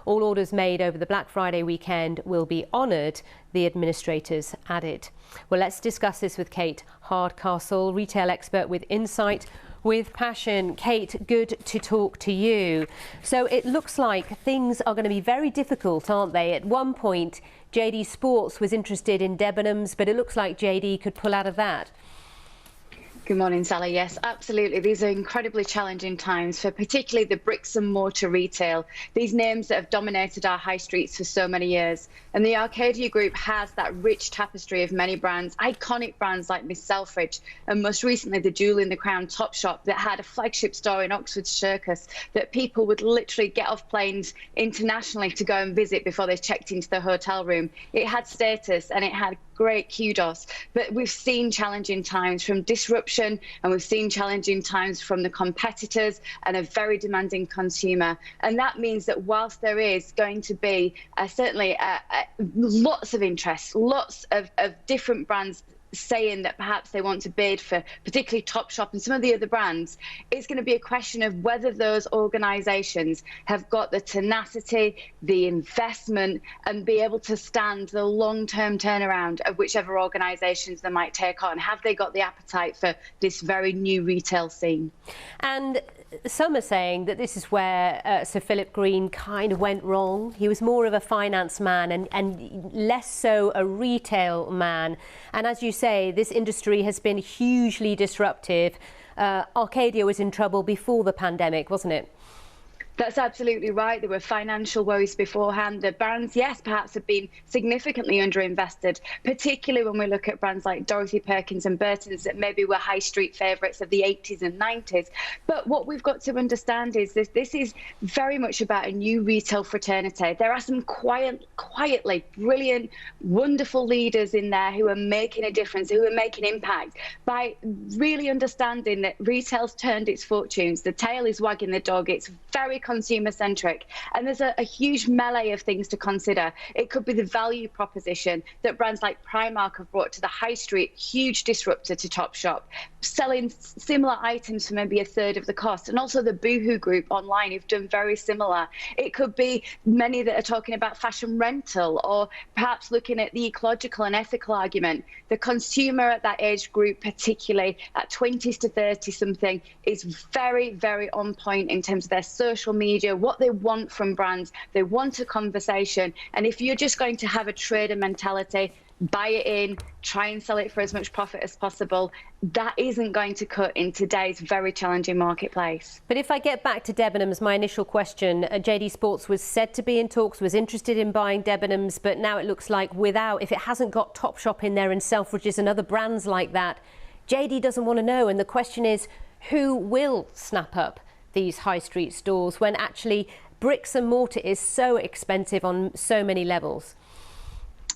All orders made over the Black Friday weekend will be honoured, the administrators added. Well, let's discuss this with Kate Hardcastle, retail expert with insight, with passion. Kate, good to talk to you. So it looks like things are going to be very difficult, aren't they? At one point, JD Sports was interested in Debenhams, but it looks like JD could pull out of that. Good morning, Sally. Yes, absolutely. These are incredibly challenging times for particularly the bricks and mortar retail, these names that have dominated our high streets for so many years. And the Arcadia Group has that rich tapestry of many brands, iconic brands like Miss Selfridge, and most recently the jewel in the crown Topshop that had a flagship store in Oxford Circus that people would literally get off planes internationally to go and visit before they checked into the hotel room. It had status and it had great kudos, but we've seen challenging times from disruption, and we've seen challenging times from the competitors and a very demanding consumer. And that means that whilst there is going to be certainly lots of interest, lots of different brands saying that perhaps they want to bid for particularly Topshop and some of the other brands, it's going to be a question of whether those organisations have got the tenacity, the investment, and be able to stand the long-term turnaround of whichever organisations they might take on. Have they got the appetite for this very new retail scene? And some are saying that this is where Sir Philip Green kind of went wrong. He was more of a finance man and less so a retail man. And as you say, this industry has been hugely disruptive. Arcadia was in trouble before the pandemic, wasn't it? That's absolutely right. There were financial worries beforehand. The brands, yes, perhaps have been significantly underinvested, particularly when we look at brands like Dorothy Perkins and Burton's that maybe were high street favourites of the 80s and 90s. But what we've got to understand is this is very much about a new retail fraternity. There are some quietly brilliant, wonderful leaders in there who are making a difference, who are making impact by really understanding that retail's turned its fortunes. The tail is wagging the dog. It's very consumer centric, and there's a huge melee of things to consider. It could be the value proposition that brands like Primark have brought to the high street, huge disruptor to Topshop, selling similar items for maybe a third of the cost, and also the Boohoo Group online who've done very similar. It could be many that are talking about fashion rental, or perhaps looking at the ecological and ethical argument. The consumer at that age group, particularly at 20s to 30 something, is very, very on point in terms of their social media, what they want from brands. They want a conversation, and if you're just going to have a trader mentality, buy it in, try and sell it for as much profit as possible, that isn't going to cut in today's very challenging marketplace. But if I get back to Debenhams, my initial question, JD Sports was said to be in talks, was interested in buying Debenhams, but now it looks like if it hasn't got Topshop in there and Selfridges and other brands like that, JD doesn't want to know. And the question is, who will snap up these high street stores when actually bricks and mortar is so expensive on so many levels?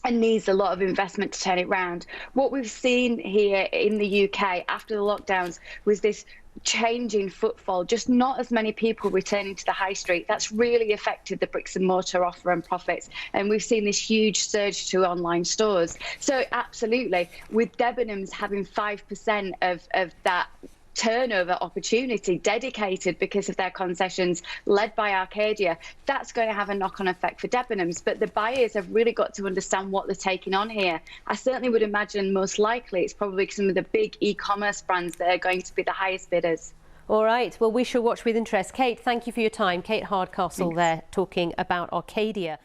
And needs a lot of investment to turn it round. What we've seen here in the UK after the lockdowns was this change in footfall, just not as many people returning to the high street. That's really affected the bricks and mortar offer and profits, and we've seen this huge surge to online stores. So absolutely, with Debenhams having 5% of that turnover opportunity dedicated because of their concessions led by Arcadia, that's going to have a knock-on effect for Debenhams. But the buyers have really got to understand what they're taking on here. I certainly would imagine most likely it's probably some of the big e-commerce brands that are going to be the highest bidders. All right, well, we shall watch with interest. Kate, thank you for your time. Kate Hardcastle there talking about Arcadia.